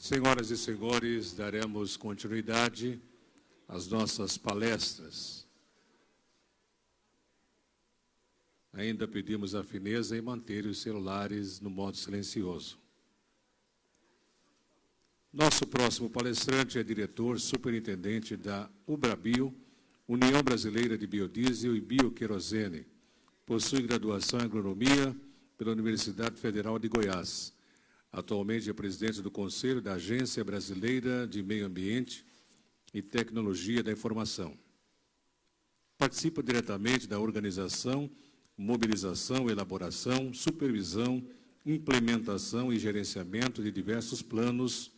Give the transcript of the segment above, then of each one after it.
Senhoras e senhores, daremos continuidade às nossas palestras. Ainda pedimos a fineza em manter os celulares no modo silencioso. Nosso próximo palestrante é diretor superintendente da Ubrabio, União Brasileira de Biodiesel e Bioquerosene. Possui graduação em agronomia pela Universidade Federal de Goiás. Atualmente é presidente do Conselho da Agência Brasileira de Meio Ambiente e Tecnologia da Informação. Participa diretamente da organização, mobilização, elaboração, supervisão, implementação e gerenciamento de diversos planos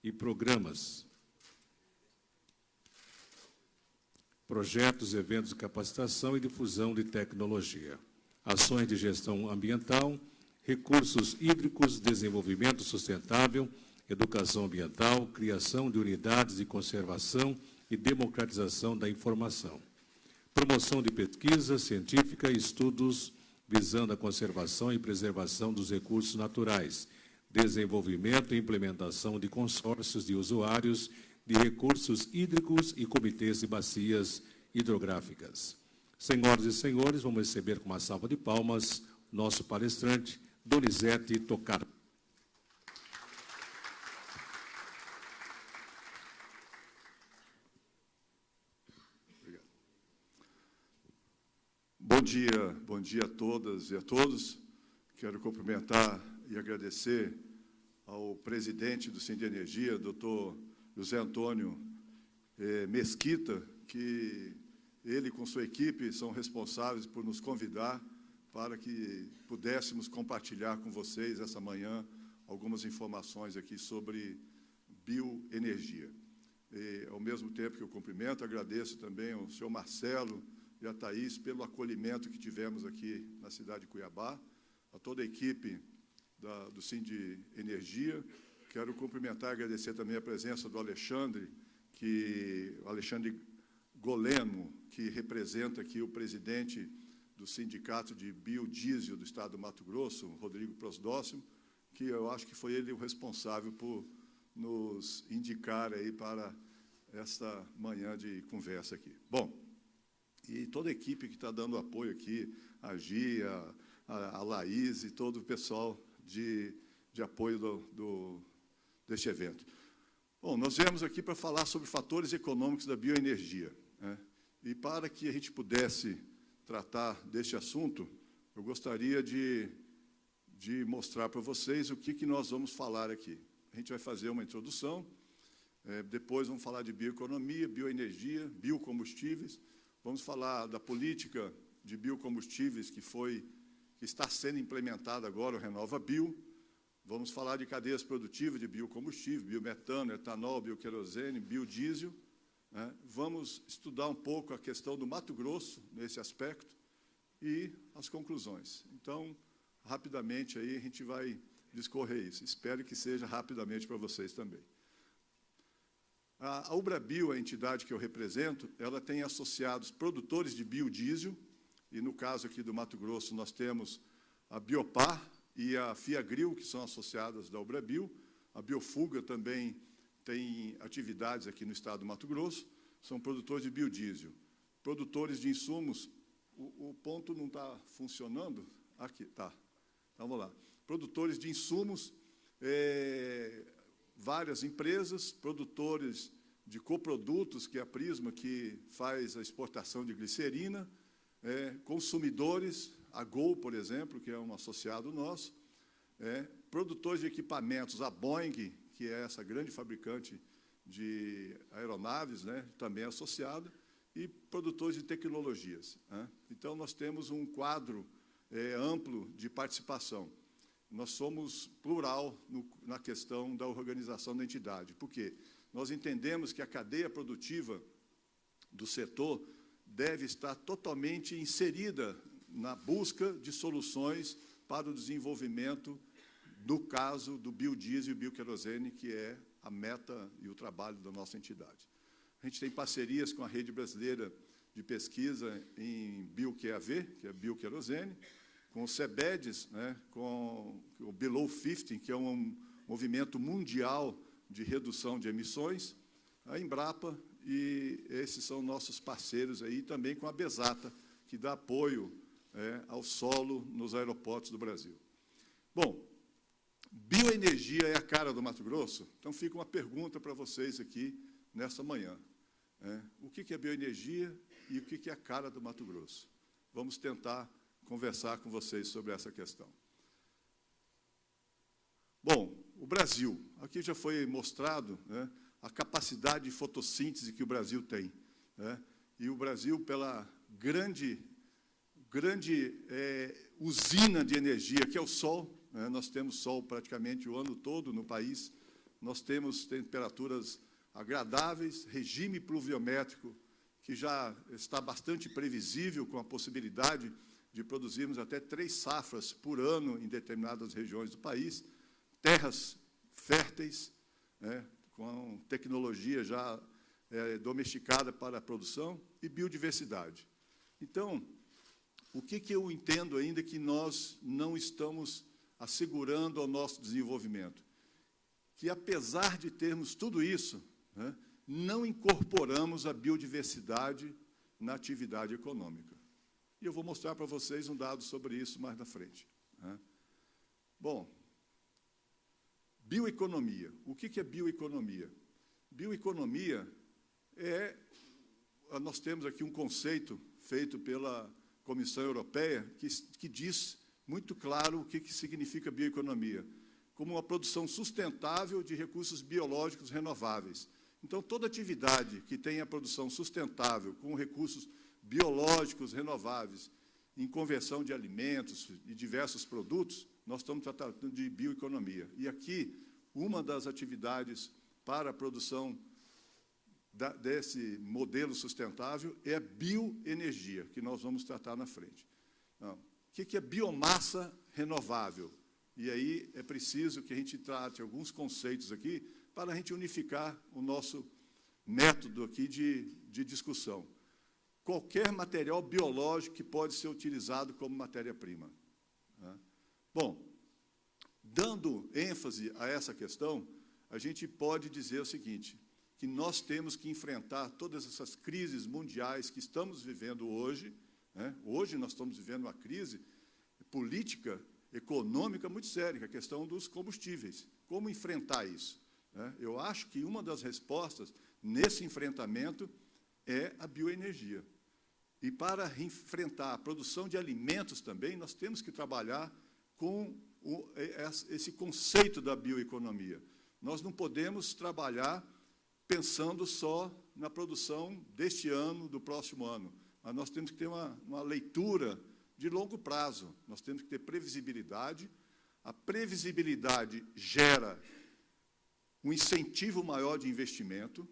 e programas, projetos, eventos de capacitação e difusão de tecnologia, ações de gestão ambiental, recursos hídricos, desenvolvimento sustentável, educação ambiental, criação de unidades de conservação e democratização da informação, promoção de pesquisa científica e estudos visando a conservação e preservação dos recursos naturais, desenvolvimento e implementação de consórcios de usuários de recursos hídricos e comitês de bacias hidrográficas. Senhoras e senhores, vamos receber com uma salva de palmas nosso palestrante, Donizete Tocaro. Bom dia a todas e a todos. Quero cumprimentar e agradecer ao presidente do Sindenergia, doutor José Antônio Mesquita, que ele com sua equipe são responsáveis por nos convidar para que pudéssemos compartilhar com vocês essa manhã algumas informações aqui sobre bioenergia. Ao mesmo tempo que eu cumprimento, agradeço também ao senhor Marcelo e a Thaís pelo acolhimento que tivemos aqui na cidade de Cuiabá, a toda a equipe do Sindenergia. Quero cumprimentar e agradecer também a presença do Alexandre Goleno, que representa aqui o presidente do Sindicato de Biodiesel do Estado do Mato Grosso, Rodrigo Prosdóximo, que eu acho que foi ele o responsável por nos indicar aí para esta manhã de conversa aqui. Bom, e toda a equipe que está dando apoio aqui, a Gia, a Laís e todo o pessoal de apoio deste evento. Bom, nós viemos aqui para falar sobre fatores econômicos da bioenergia, né? E para que a gente pudesse tratar deste assunto, eu gostaria de mostrar para vocês o que nós vamos falar aqui. A gente vai fazer uma introdução, depois vamos falar de bioeconomia, bioenergia, biocombustíveis, vamos falar da política de biocombustíveis que está sendo implementada agora, o Renova Bio. Vamos falar de cadeias produtivas de biocombustível, biometano, etanol, bioquerosene, biodiesel, né? Vamos estudar um pouco a questão do Mato Grosso nesse aspecto e as conclusões. Então, rapidamente aí a gente vai discorrer isso. Espero que seja rapidamente para vocês também. A Ubrabio, a entidade que eu represento, ela tem associados produtores de biodiesel, e no caso aqui do Mato Grosso nós temos a Biopar e a Fiagril, que são associadas da Ubrabio. A Biofuga também tem atividades aqui no estado do Mato Grosso, são produtores de biodiesel. Produtores de insumos, o ponto não está funcionando? Aqui, tá. Então, vamos lá. Produtores de insumos, várias empresas, produtores de coprodutos, que é a Prisma, que faz a exportação de glicerina, consumidores, a Gol, por exemplo, que é um associado nosso, produtores de equipamentos, a Boeing, que é essa grande fabricante de aeronaves, né, também associada, e produtores de tecnologias, né? Então, nós temos um quadro amplo de participação. Nós somos plural na questão da organização da entidade. Por quê? Nós entendemos que a cadeia produtiva do setor deve estar totalmente inserida na busca de soluções para o desenvolvimento, no caso do biodiesel e bioquerosene, que é a meta e o trabalho da nossa entidade. A gente tem parcerias com a Rede Brasileira de Pesquisa em BioQAV, que é bioquerosene, com o CEBEDES, né, com o Below 50, que é um movimento mundial de redução de emissões, a Embrapa, e esses são nossos parceiros aí, também com a Besata, que dá apoio ao solo nos aeroportos do Brasil. Bom, bioenergia é a cara do Mato Grosso? Então, fica uma pergunta para vocês aqui, nessa manhã. O que é bioenergia e o que é a cara do Mato Grosso? Vamos tentar conversar com vocês sobre essa questão. Bom, o Brasil. Aqui já foi mostrado, né, a capacidade de fotossíntese que o Brasil tem, né? E o Brasil, pela grande usina de energia, que é o sol, né? Nós temos sol praticamente o ano todo no país, nós temos temperaturas agradáveis, regime pluviométrico, que já está bastante previsível, com a possibilidade de produzirmos até 3 safras por ano em determinadas regiões do país, terras férteis, né, com tecnologia já domesticada para a produção, e biodiversidade. Então, o que eu entendo ainda que nós não estamos assegurando ao nosso desenvolvimento? Que, apesar de termos tudo isso, né, não incorporamos a biodiversidade na atividade econômica. E eu vou mostrar para vocês um dado sobre isso mais na frente, né? Bom, bioeconomia. O que é bioeconomia? Bioeconomia nós temos aqui um conceito feito pela Comissão Europeia que diz muito claro o que significa bioeconomia, como uma produção sustentável de recursos biológicos renováveis. Então, toda atividade que tenha produção sustentável com recursos biológicos renováveis, em conversão de alimentos e diversos produtos, nós estamos tratando de bioeconomia. E aqui, uma das atividades para a produção desse modelo sustentável é a bioenergia, que nós vamos tratar na frente. Então, o que é biomassa renovável? E aí é preciso que a gente trate alguns conceitos aqui para a gente unificar o nosso método aqui de discussão. Qualquer material biológico que pode ser utilizado como matéria-prima, né? Bom, dando ênfase a essa questão, a gente pode dizer o seguinte, que nós temos que enfrentar todas essas crises mundiais que estamos vivendo hoje, né? Hoje nós estamos vivendo uma crise política, econômica muito séria, que é a questão dos combustíveis. Como enfrentar isso, né? Eu acho que uma das respostas nesse enfrentamento é a bioenergia. E para enfrentar a produção de alimentos também, nós temos que trabalhar com esse conceito da bioeconomia. Nós não podemos trabalhar pensando só na produção deste ano, do próximo ano, mas nós temos que ter uma leitura de longo prazo, nós temos que ter previsibilidade. A previsibilidade gera um incentivo maior de investimento,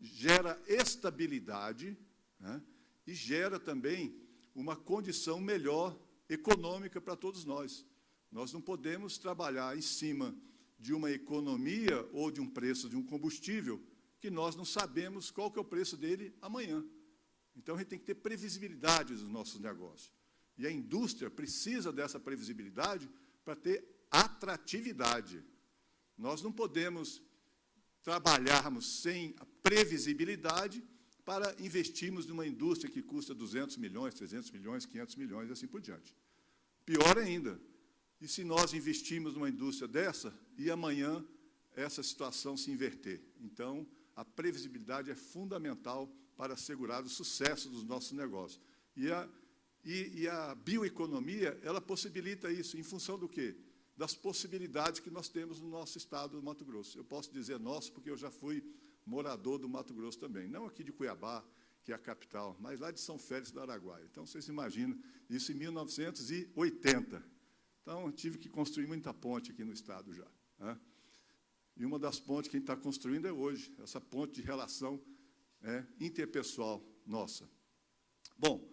gera estabilidade, né, e gera também uma condição melhor econômica para todos nós. Nós não podemos trabalhar em cima de uma economia ou de um preço de um combustível que nós não sabemos qual que é o preço dele amanhã. Então, a gente tem que ter previsibilidade dos nossos negócios. E a indústria precisa dessa previsibilidade para ter atratividade. Nós não podemos trabalharmos sem a previsibilidade para investirmos numa indústria que custa 200 milhões, 300 milhões, 500 milhões, e assim por diante. Pior ainda, e se nós investirmos numa indústria dessa, e amanhã essa situação se inverter? Então, a previsibilidade é fundamental para assegurar o sucesso dos nossos negócios. E a bioeconomia, ela possibilita isso, em função do quê? Das possibilidades que nós temos no nosso estado do Mato Grosso. Eu posso dizer nosso, porque eu já fui morador do Mato Grosso também. Não aqui de Cuiabá, que é a capital, mas lá de São Félix do Araguaia. Então, vocês imaginam, isso em 1980. Então, eu tive que construir muita ponte aqui no estado já, né? E uma das pontes que a gente está construindo é hoje, essa ponte de relação interpessoal nossa. Bom,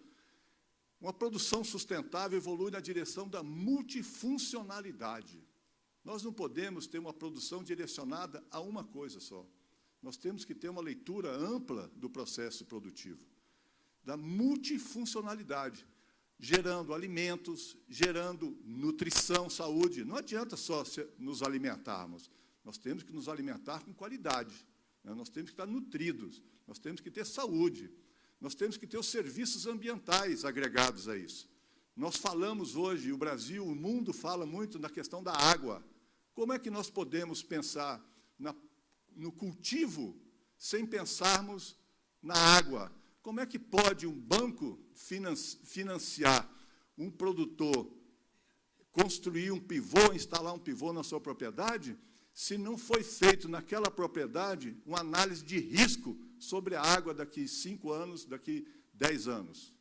uma produção sustentável evolui na direção da multifuncionalidade. Nós não podemos ter uma produção direcionada a uma coisa só. Nós temos que ter uma leitura ampla do processo produtivo, da multifuncionalidade, gerando alimentos, gerando nutrição, saúde. Não adianta só nos alimentarmos. Nós temos que nos alimentar com qualidade, né? Nós temos que estar nutridos, nós temos que ter saúde, nós temos que ter os serviços ambientais agregados a isso. Nós falamos hoje, o Brasil, o mundo fala muito na questão da água. Como é que nós podemos pensar no cultivo sem pensarmos na água? Como é que pode um banco financiar um produtor, construir um pivô, instalar um pivô na sua propriedade, se não foi feito naquela propriedade uma análise de risco sobre a água daqui 5 anos, daqui 10 anos?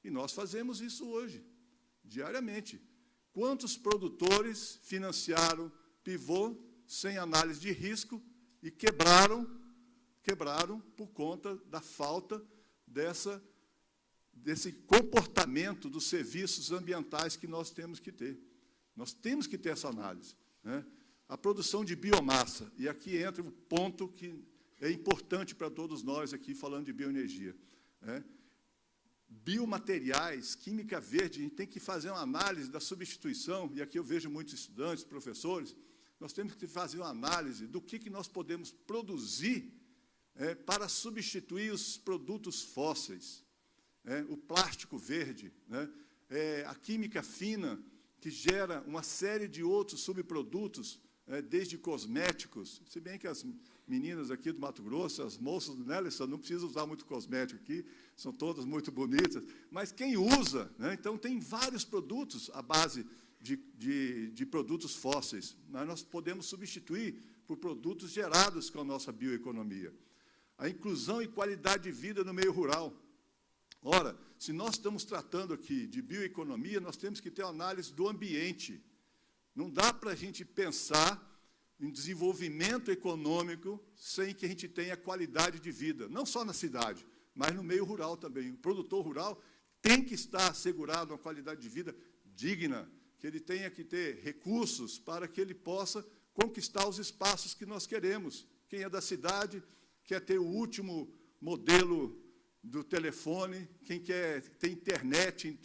E nós fazemos isso hoje, diariamente. Quantos produtores financiaram pivô sem análise de risco e quebraram por conta da falta desse comportamento dos serviços ambientais que nós temos que ter. Nós temos que ter essa análise, né? A produção de biomassa, e aqui entra um ponto que é importante para todos nós aqui, falando de bioenergia, né? Biomateriais, química verde, a gente tem que fazer uma análise da substituição, e aqui eu vejo muitos estudantes, professores, nós temos que fazer uma análise do que nós podemos produzir para substituir os produtos fósseis, o plástico verde, né? A química fina, que gera uma série de outros subprodutos, desde cosméticos, se bem que as meninas aqui do Mato Grosso, as moças, né, não precisam usar muito cosmético aqui, são todas muito bonitas, mas quem usa, né, então tem vários produtos à base de produtos fósseis, mas nós podemos substituir por produtos gerados com a nossa bioeconomia. A inclusão e qualidade de vida no meio rural. Ora, se nós estamos tratando aqui de bioeconomia, nós temos que ter uma análise do ambiente. Não dá para a gente pensar em desenvolvimento econômico sem que a gente tenha qualidade de vida, não só na cidade, mas no meio rural também. O produtor rural tem que estar assegurado uma qualidade de vida digna, que ele tenha que ter recursos para que ele possa conquistar os espaços que nós queremos. Quem é da cidade quer ter o último modelo do telefone, quem quer ter internet,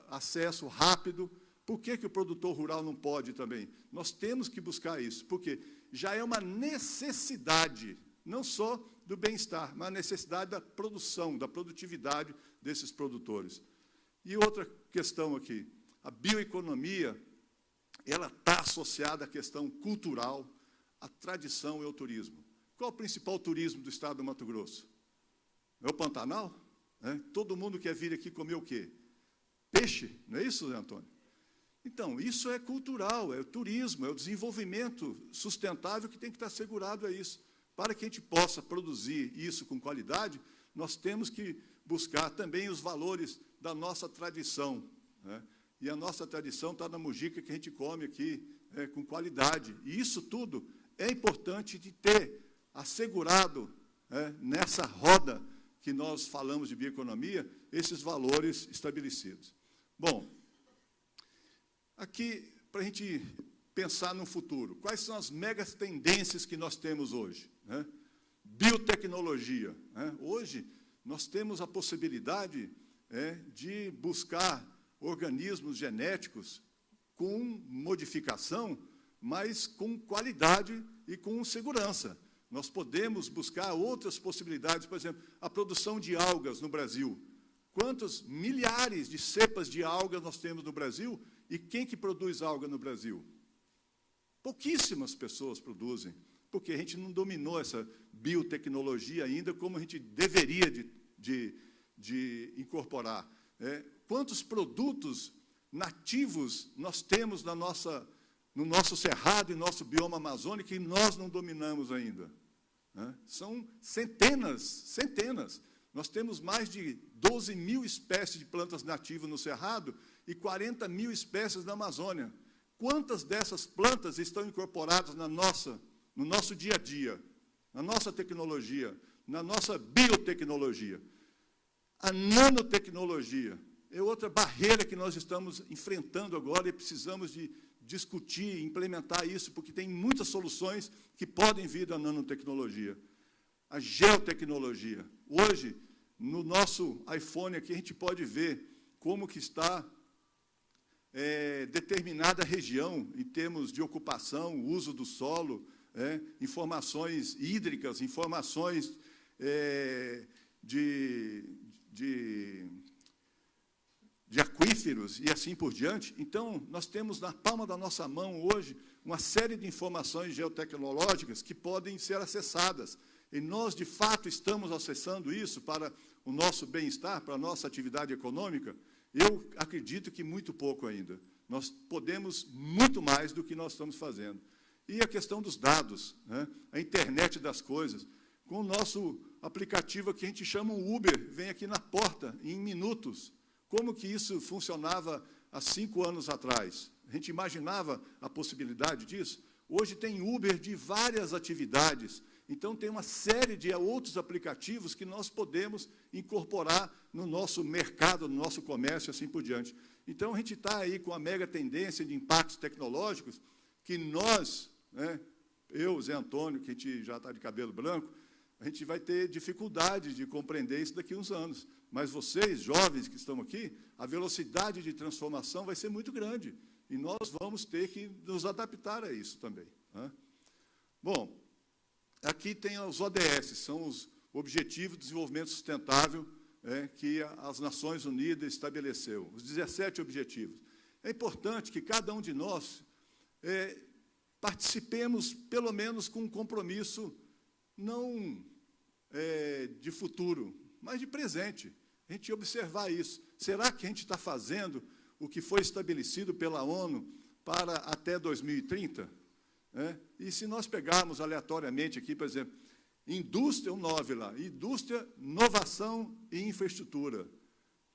acesso rápido. Por que o produtor rural não pode também? Nós temos que buscar isso, porque já é uma necessidade, não só do bem-estar, mas a necessidade da produção, da produtividade desses produtores. E outra questão aqui, a bioeconomia, ela está associada à questão cultural, à tradição e ao turismo. Qual o principal turismo do estado do Mato Grosso? É o Pantanal? Todo mundo quer vir aqui comer o quê? Peixe, não é isso, Zé Antônio? Então, isso é cultural, é o turismo, é o desenvolvimento sustentável que tem que estar assegurado a isso. Para que a gente possa produzir isso com qualidade, nós temos que buscar também os valores da nossa tradição, né? E a nossa tradição está na mojica que a gente come aqui, com qualidade. E isso tudo é importante de ter assegurado, nessa roda que nós falamos de bioeconomia, esses valores estabelecidos. Bom, aqui, para a gente pensar no futuro, quais são as megas tendências que nós temos hoje, né? Biotecnologia, né? Hoje, nós temos a possibilidade de buscar organismos genéticos com modificação, mas com qualidade e com segurança. Nós podemos buscar outras possibilidades, por exemplo, a produção de algas no Brasil. Quantos milhares de cepas de algas nós temos no Brasil? E quem que produz alga no Brasil? Pouquíssimas pessoas produzem, porque a gente não dominou essa biotecnologia ainda como a gente deveria de incorporar. Quantos produtos nativos nós temos no nosso cerrado e nosso bioma amazônico que nós não dominamos ainda? São centenas. Nós temos mais de 12 mil espécies de plantas nativas no Cerrado e 40 mil espécies na Amazônia. Quantas dessas plantas estão incorporadas no nosso dia a dia, na nossa tecnologia, na nossa biotecnologia? A nanotecnologia é outra barreira que nós estamos enfrentando agora e precisamos de discutir e implementar isso, porque tem muitas soluções que podem vir da nanotecnologia. A geotecnologia. Hoje, no nosso iPhone aqui, a gente pode ver como que está determinada região, em termos de ocupação, uso do solo, informações hídricas, informações de aquíferos e assim por diante. Então, nós temos na palma da nossa mão hoje uma série de informações geotecnológicas que podem ser acessadas. E nós, de fato, estamos acessando isso para o nosso bem-estar, para a nossa atividade econômica? Eu acredito que muito pouco ainda. Nós podemos muito mais do que nós estamos fazendo. E a questão dos dados, a internet das coisas. Com o nosso aplicativo que a gente chama um Uber, vem aqui na porta em minutos. Como que isso funcionava há 5 anos atrás? A gente imaginava a possibilidade disso? Hoje tem Uber de várias atividades. Então, tem uma série de outros aplicativos que nós podemos incorporar no nosso mercado, no nosso comércio, assim por diante. Então, a gente está aí com a mega tendência de impactos tecnológicos que nós, eu, Zé Antônio, que a gente já está de cabelo branco, a gente vai ter dificuldade de compreender isso daqui a uns anos. Mas vocês, jovens que estão aqui, a velocidade de transformação vai ser muito grande. E nós vamos ter que nos adaptar a isso também. Bom, aqui tem os ODS, são os Objetivos de Desenvolvimento Sustentável que as Nações Unidas estabeleceu, os 17 objetivos. É importante que cada um de nós participemos, pelo menos, com um compromisso não de futuro, mas de presente. A gente observar isso. Será que a gente está fazendo o que foi estabelecido pela ONU para até 2030? E se nós pegarmos aleatoriamente aqui, por exemplo, indústria, 9 lá, indústria, inovação e infraestrutura,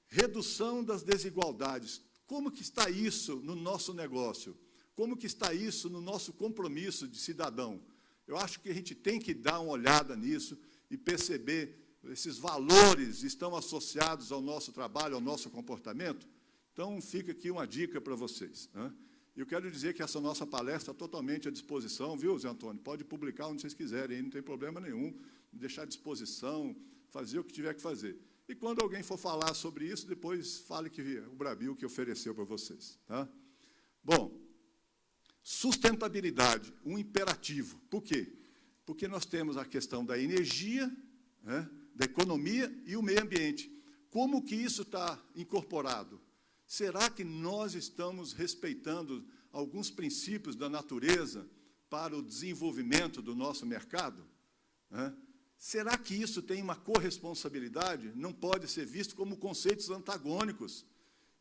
redução das desigualdades, como que está isso no nosso negócio? Como que está isso no nosso compromisso de cidadão? Eu acho que a gente tem que dar uma olhada nisso e perceber esses valores estão associados ao nosso trabalho, ao nosso comportamento. Então, fica aqui uma dica para vocês. Eu quero dizer que essa nossa palestra está totalmente à disposição, viu, Zé Antônio? Pode publicar onde vocês quiserem, não tem problema nenhum, deixar à disposição, fazer o que tiver que fazer. E quando alguém for falar sobre isso, depois fale que o Brabil que ofereceu para vocês. Bom, sustentabilidade, um imperativo. Por quê? Porque nós temos a questão da energia, da economia e o meio ambiente. Como que isso está incorporado? Será que nós estamos respeitando alguns princípios da natureza para o desenvolvimento do nosso mercado? Será que isso tem uma corresponsabilidade? Não pode ser visto como conceitos antagônicos.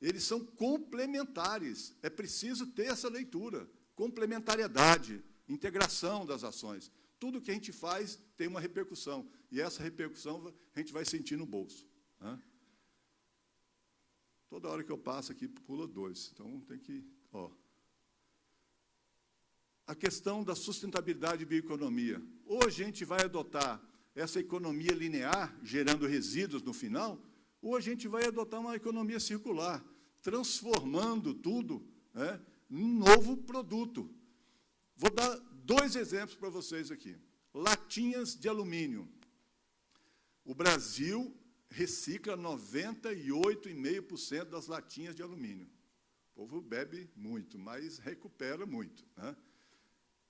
Eles são complementares. É preciso ter essa leitura. Complementariedade, integração das ações. Tudo que a gente faz tem uma repercussão. E essa repercussão a gente vai sentir no bolso. Toda hora que eu passo aqui, pula 2. Então, tem que... A questão da sustentabilidade e bioeconomia. Ou a gente vai adotar essa economia linear, gerando resíduos no final, ou a gente vai adotar uma economia circular, transformando tudo num novo produto. Vou dar 2 exemplos para vocês aqui. Latinhas de alumínio. O Brasil recicla 98,5% das latinhas de alumínio. O povo bebe muito, mas recupera muito.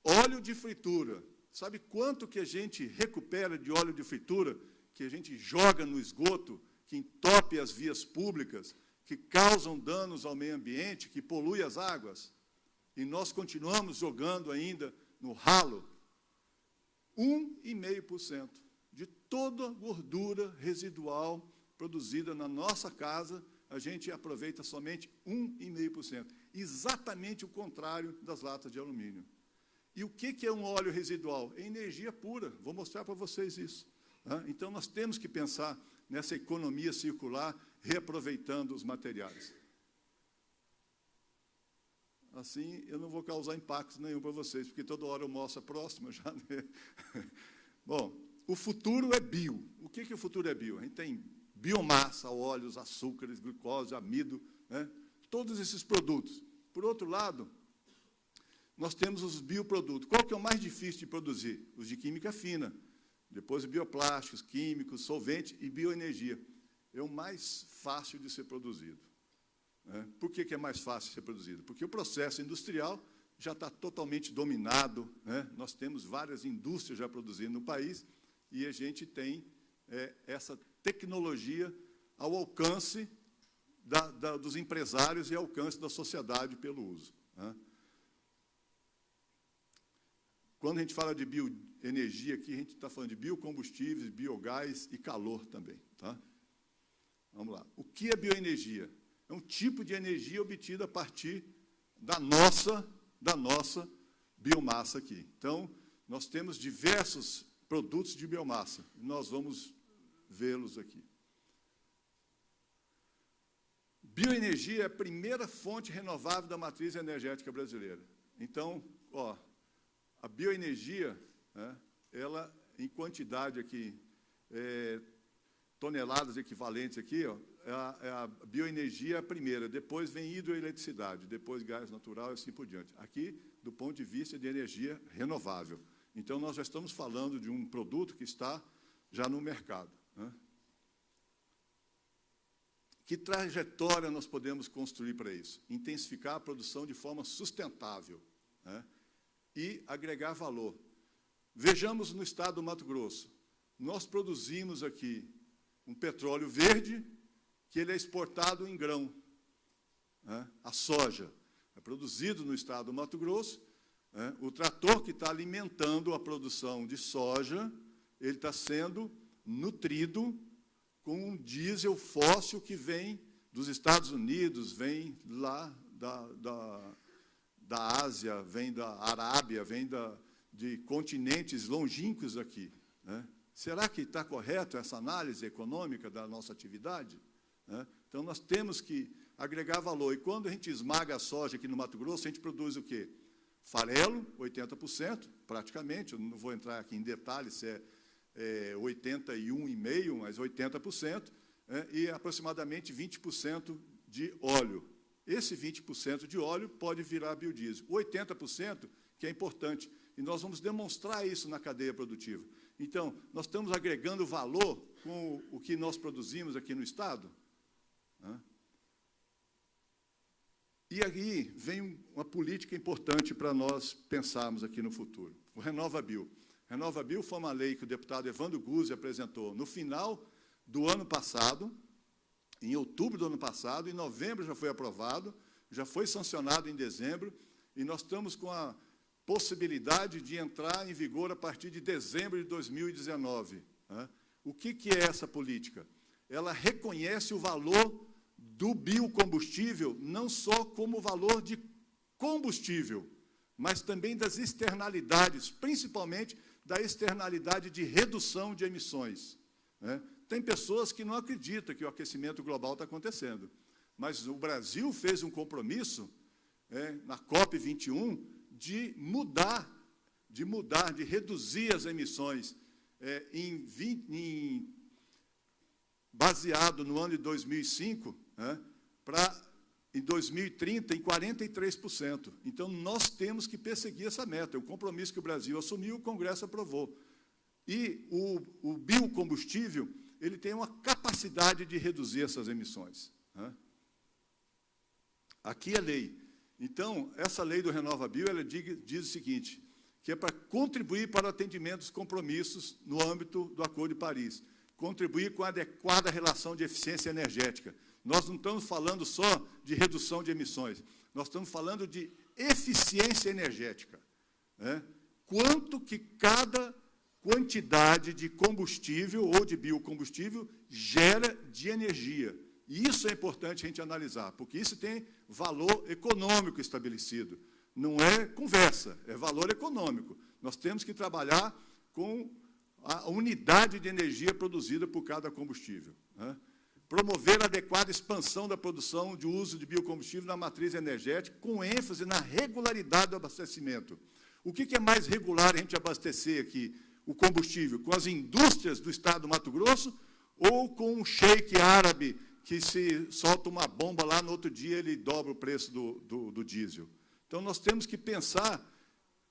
Óleo de fritura. Sabe quanto que a gente recupera de óleo de fritura, que a gente joga no esgoto, que entope as vias públicas, que causam danos ao meio ambiente, que polui as águas? E nós continuamos jogando ainda no ralo 1,5%. De toda a gordura residual produzida na nossa casa, a gente aproveita somente 1,5%. Exatamente o contrário das latas de alumínio. E o que é um óleo residual? É energia pura. Vou mostrar para vocês isso. Então, nós temos que pensar nessa economia circular, reaproveitando os materiais. Assim, eu não vou causar impacto nenhum para vocês, porque toda hora eu mostro a próxima já. Bom, o futuro é bio. O que o futuro é bio? A gente tem biomassa, óleos, açúcares, glicose, amido, todos esses produtos. Por outro lado, nós temos os bioprodutos. Qual que é o mais difícil de produzir? Os de química fina. Depois, bioplásticos, químicos, solvente e bioenergia. É o mais fácil de ser produzido. Por que é mais fácil de ser produzido? Porque o processo industrial já está totalmente dominado, né? Nós temos várias indústrias já produzindo no país e a gente tem essa tecnologia ao alcance dos empresários e ao alcance da sociedade pelo uso, né? Quando a gente fala de bioenergia aqui, a gente está falando de biocombustíveis, biogás e calor também, tá? Vamos lá. O que é bioenergia? É um tipo de energia obtida a partir da nossa biomassa aqui. Então, nós temos diversos produtos de biomassa. Nós vamos vê-los aqui. Bioenergia é a primeira fonte renovável da matriz energética brasileira. Então, ó, a bioenergia, né, ela, em quantidade aqui, toneladas equivalentes aqui, ó, a bioenergia é a primeira, depois vem hidroeletricidade, depois gás natural e assim por diante. Aqui, do ponto de vista de energia renovável. Então, nós já estamos falando de um produto que está já no mercado, né? Que trajetória nós podemos construir para isso? Intensificar a produção de forma sustentável, né? E agregar valor. Vejamos no estado do Mato Grosso. Nós produzimos aqui um petróleo verde, que ele é exportado em grão, né? A soja é produzido no estado do Mato Grosso, né? O trator que está alimentando a produção de soja, ele está sendo nutrido com um diesel fóssil que vem dos Estados Unidos, vem lá da Ásia, vem da Arábia, vem de continentes longínquos aqui, né? Será que está correto essa análise econômica da nossa atividade, né? Então, nós temos que agregar valor. E quando a gente esmaga a soja aqui no Mato Grosso, a gente produz o quê? Farelo, 80%, praticamente. Eu não vou entrar aqui em detalhes se é 81,5%, mas 80%, né? E aproximadamente 20% de óleo. Esse 20% de óleo pode virar biodiesel. O 80%, que é importante, e nós vamos demonstrar isso na cadeia produtiva. Então, nós estamos agregando valor com o que nós produzimos aqui no Estado, né? E aí vem uma política importante para nós pensarmos aqui no futuro. O RenovaBio. RenovaBio foi uma lei que o deputado Evandro Guzzi apresentou no final do ano passado, em outubro do ano passado, em novembro já foi aprovado, já foi sancionado em dezembro, e nós estamos com a possibilidade de entrar em vigor a partir de dezembro de 2019. Né? O que é essa política? Ela reconhece o valor do biocombustível, não só como valor de combustível, mas também das externalidades, principalmente da externalidade de redução de emissões, né? Tem pessoas que não acreditam que o aquecimento global está acontecendo, mas o Brasil fez um compromisso, na COP21, de reduzir as emissões baseado no ano de 2005, né, para, em 2030, em 43%. Então, nós temos que perseguir essa meta. É um compromisso que o Brasil assumiu, o Congresso aprovou. E o biocombustível, ele tem uma capacidade de reduzir essas emissões, né? Aqui é lei. Então, essa lei do RenovaBio, ela diz o seguinte, que é para contribuir para o atendimento dos compromissos no âmbito do Acordo de Paris, contribuir com a adequada relação de eficiência energética. Nós não estamos falando só de redução de emissões, nós estamos falando de eficiência energética, né? Quanto que cada quantidade de combustível ou de biocombustível gera de energia. E isso é importante a gente analisar, porque isso tem valor econômico estabelecido. Não é conversa, é valor econômico. Nós temos que trabalhar com a unidade de energia produzida por cada combustível, né? Promover a adequada expansão da produção de uso de biocombustível na matriz energética, com ênfase na regularidade do abastecimento. O que é mais regular a gente abastecer aqui o combustível? Com as indústrias do estado do Mato Grosso ou com um sheik árabe que se solta uma bomba lá, no outro dia ele dobra o preço do diesel? Então, nós temos que pensar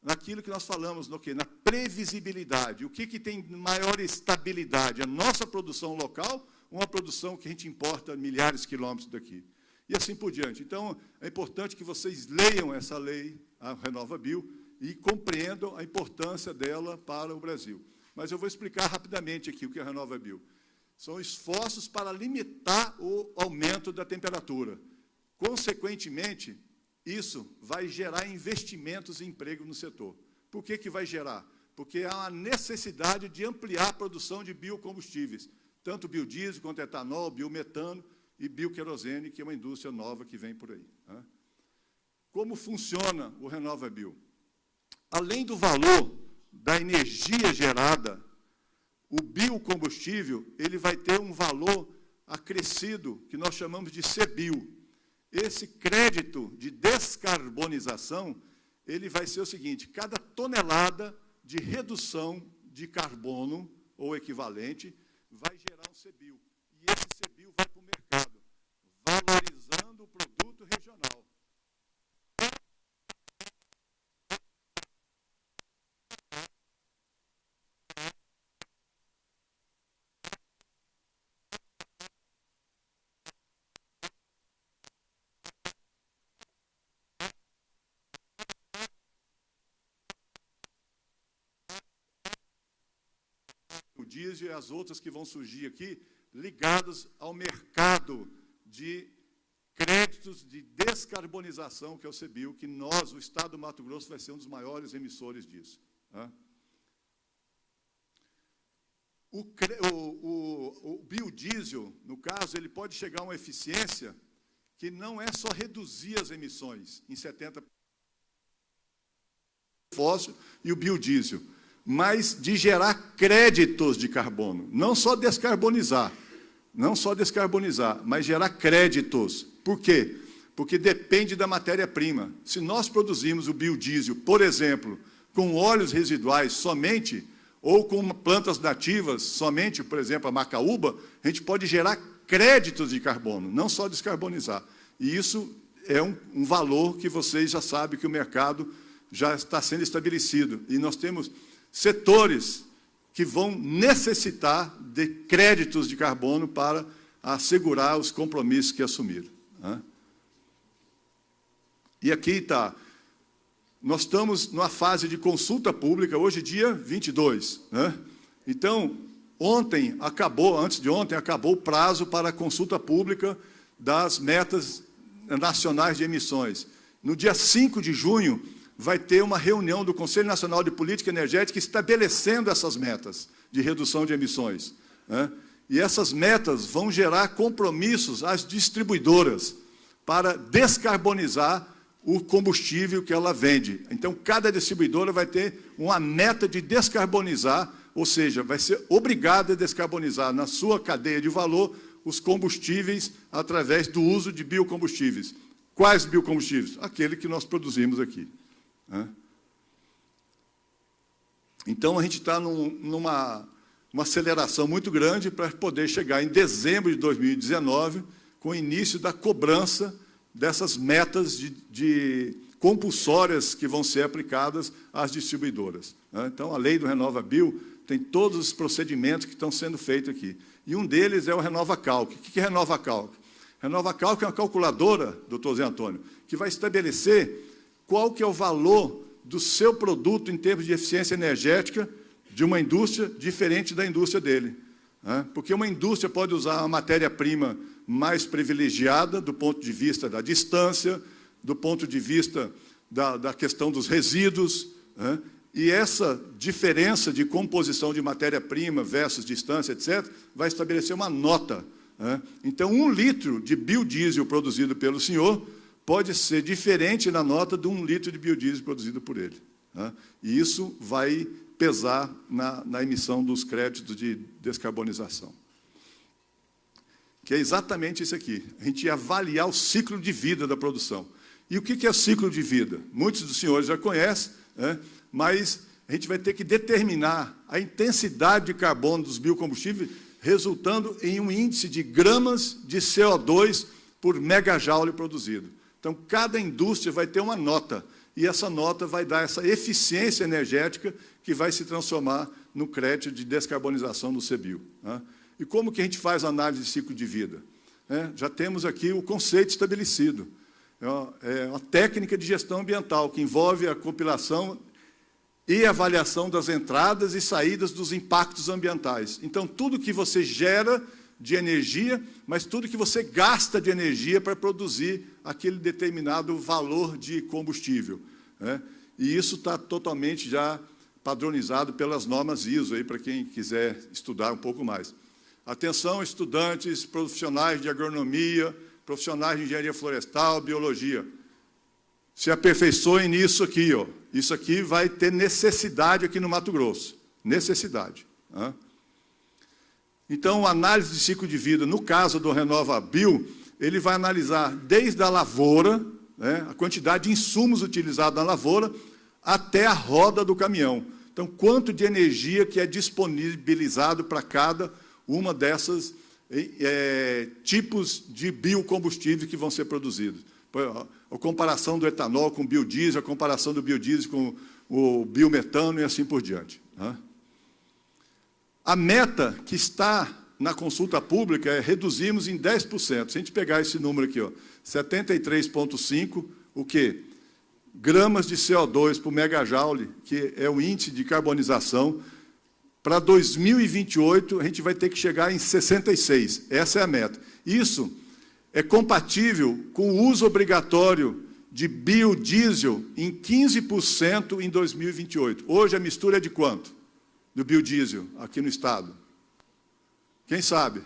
naquilo que nós falamos, no quê? Na previsibilidade. O que tem maior estabilidade? A nossa produção local ou uma produção que a gente importa milhares de quilômetros daqui? e assim por diante. Então, é importante que vocês leiam essa lei, a RenovaBio, e compreendam a importância dela para o Brasil. Mas eu vou explicar rapidamente aqui o que é a RenovaBio. São esforços para limitar o aumento da temperatura. Consequentemente, isso vai gerar investimentos e emprego no setor. Por que que vai gerar? Porque há uma necessidade de ampliar a produção de biocombustíveis, tanto biodiesel quanto etanol, biometano e bioquerosene, que é uma indústria nova que vem por aí. Como funciona o RenovaBio? Além do valor da energia gerada, o biocombustível ele vai ter um valor acrescido, que nós chamamos de CBIO. Esse crédito de descarbonização, ele vai ser o seguinte: cada tonelada de redução de carbono, ou equivalente, vai gerar um CBIO. E esse CBIO vai para o mercado, valorizando o produto regional. O diesel e as outras que vão surgir aqui, ligados ao mercado de créditos de descarbonização, que é o CBIO, que nós, o Estado do Mato Grosso, vai ser um dos maiores emissores disso. O biodiesel, no caso, ele pode chegar a uma eficiência que não é só reduzir as emissões em 70% fóssil e o biodiesel, mas de gerar créditos de carbono, não só descarbonizar, mas gerar créditos. Por quê? Porque depende da matéria-prima. Se nós produzimos o biodiesel, por exemplo, com óleos residuais somente, ou com plantas nativas somente, por exemplo, a macaúba, a gente pode gerar créditos de carbono, não só descarbonizar. E isso é um valor que vocês já sabem que o mercado já está sendo estabelecido. E nós temos setores que vão necessitar de créditos de carbono para assegurar os compromissos que assumiram. E aqui está. Nós estamos numa fase de consulta pública, hoje dia 22. Então, antes de ontem, acabou o prazo para a consulta pública das metas nacionais de emissões. No dia 5 de junho, vai ter uma reunião do Conselho Nacional de Política Energética estabelecendo essas metas de redução de emissões. E essas metas vão gerar compromissos às distribuidoras para descarbonizar o combustível que ela vende. Então, cada distribuidora vai ter uma meta de descarbonizar, ou seja, vai ser obrigada a descarbonizar na sua cadeia de valor os combustíveis através do uso de biocombustíveis. Quais biocombustíveis? Aquele que nós produzimos aqui. Então, a gente está numa aceleração muito grande para poder chegar em dezembro de 2019 com o início da cobrança dessas metas compulsórias que vão ser aplicadas às distribuidoras. Então, a lei do RenovaBio tem todos os procedimentos que estão sendo feitos aqui. E um deles é o RenovaCalc. O que é RenovaCalc? RenovaCalc é uma calculadora, doutor Zé Antônio, que vai estabelecer qual que é o valor do seu produto em termos de eficiência energética de uma indústria diferente da indústria dele. Porque uma indústria pode usar uma matéria-prima mais privilegiada do ponto de vista da distância, do ponto de vista da questão dos resíduos, e essa diferença de composição de matéria-prima versus distância, etc., vai estabelecer uma nota. Então, 1 litro de biodiesel produzido pelo senhor pode ser diferente na nota de 1 litro de biodiesel produzido por ele. E isso vai pesar na emissão dos créditos de descarbonização. Que é exatamente isso aqui. A gente ia avaliar o ciclo de vida da produção. E o que é o ciclo de vida? Muitos dos senhores já conhecem, mas a gente vai ter que determinar a intensidade de carbono dos biocombustíveis, resultando em um índice de gramas de CO2 por megajoule produzido. Então, cada indústria vai ter uma nota, e essa nota vai dar essa eficiência energética que vai se transformar no crédito de descarbonização do CBIO. E como que a gente faz a análise de ciclo de vida? né? Já temos aqui o conceito estabelecido. É uma técnica de gestão ambiental que envolve a compilação e avaliação das entradas e saídas dos impactos ambientais. Então, tudo que você gera de energia, mas tudo que você gasta de energia para produzir aquele determinado valor de combustível, né? E isso está totalmente já padronizado pelas normas ISO, aí, para quem quiser estudar um pouco mais. Atenção, estudantes, profissionais de agronomia, profissionais de engenharia florestal, biologia. Se aperfeiçoem nisso aqui, ó. Isso aqui vai ter necessidade aqui no Mato Grosso. Necessidade. Né? Então, a análise de ciclo de vida, no caso do RenovaBio, ele vai analisar desde a lavoura, né, a quantidade de insumos utilizados na lavoura, até a roda do caminhão. Então, quanto de energia que é disponibilizado para cada uma dessas tipos de biocombustíveis que vão ser produzidos. A comparação do etanol com o biodiesel, a comparação do biodiesel com o biometano e assim por diante. Né? A meta que está na consulta pública é reduzirmos em 10%. Se a gente pegar esse número aqui, 73,5, o quê? Gramas de CO2 por megajoule, que é o índice de carbonização. Para 2028, a gente vai ter que chegar em 66. Essa é a meta. Isso é compatível com o uso obrigatório de biodiesel em 15% em 2028. Hoje a mistura é de quanto? Do biodiesel aqui no estado? Quem sabe?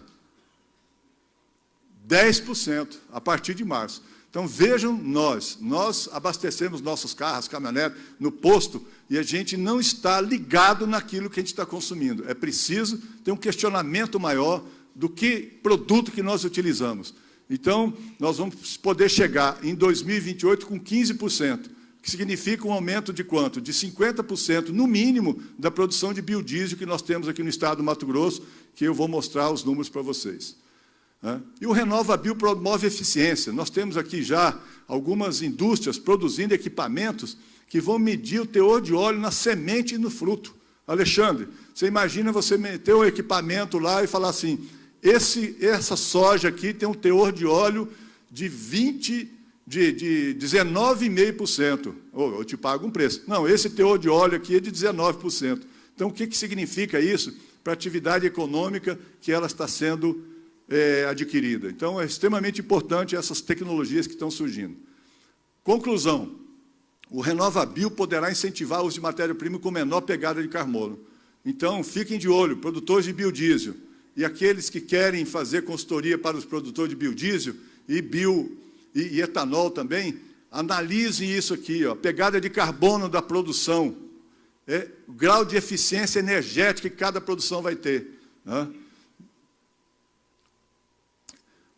10% a partir de março. Então, vejam nós abastecemos nossos carros, caminhonetes, no posto, e a gente não está ligado naquilo que a gente está consumindo. É preciso ter um questionamento maior do que produto que nós utilizamos. Então, nós vamos poder chegar em 2028 com 15%, que significa um aumento de quanto? De 50%, no mínimo, da produção de biodiesel que nós temos aqui no estado do Mato Grosso, que eu vou mostrar os números para vocês. E o RenovaBio promove eficiência. Nós temos aqui já algumas indústrias produzindo equipamentos que vão medir o teor de óleo na semente e no fruto. Alexandre, você imagina você meter um equipamento lá e falar assim, essa soja aqui tem um teor de óleo de 19,5%. Eu te pago um preço. Não, esse teor de óleo aqui é de 19%. Então, o que significa isso para a atividade econômica que ela está sendo adquirida? Então, é extremamente importante essas tecnologias que estão surgindo. Conclusão, o RenovaBio poderá incentivar o uso de matéria-prima com menor pegada de carbono. Então, fiquem de olho, produtores de biodiesel, e aqueles que querem fazer consultoria para os produtores de biodiesel e etanol também, analisem isso aqui, ó, pegada de carbono da produção, o grau de eficiência energética que cada produção vai ter. Né?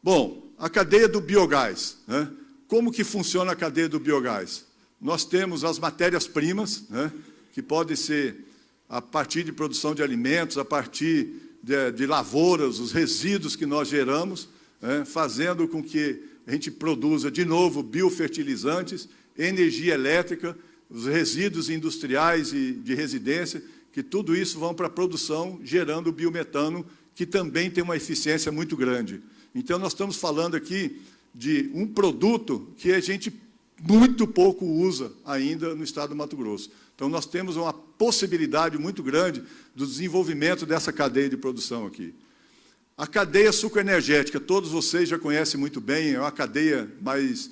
Bom, a cadeia do biogás. Né? Como que funciona a cadeia do biogás? Nós temos as matérias-primas, né, que podem ser a partir de produção de alimentos, a partir de lavouras, os resíduos que nós geramos, né, fazendo com que a gente produza, de novo, biofertilizantes, energia elétrica, os resíduos industriais e de residência, que tudo isso vão para a produção, gerando biometano, que também tem uma eficiência muito grande. Então, nós estamos falando aqui de um produto que a gente muito pouco usa ainda no estado do Mato Grosso. Então, nós temos uma possibilidade muito grande do desenvolvimento dessa cadeia de produção aqui. A cadeia sucroenergética, todos vocês já conhecem muito bem, é uma cadeia mais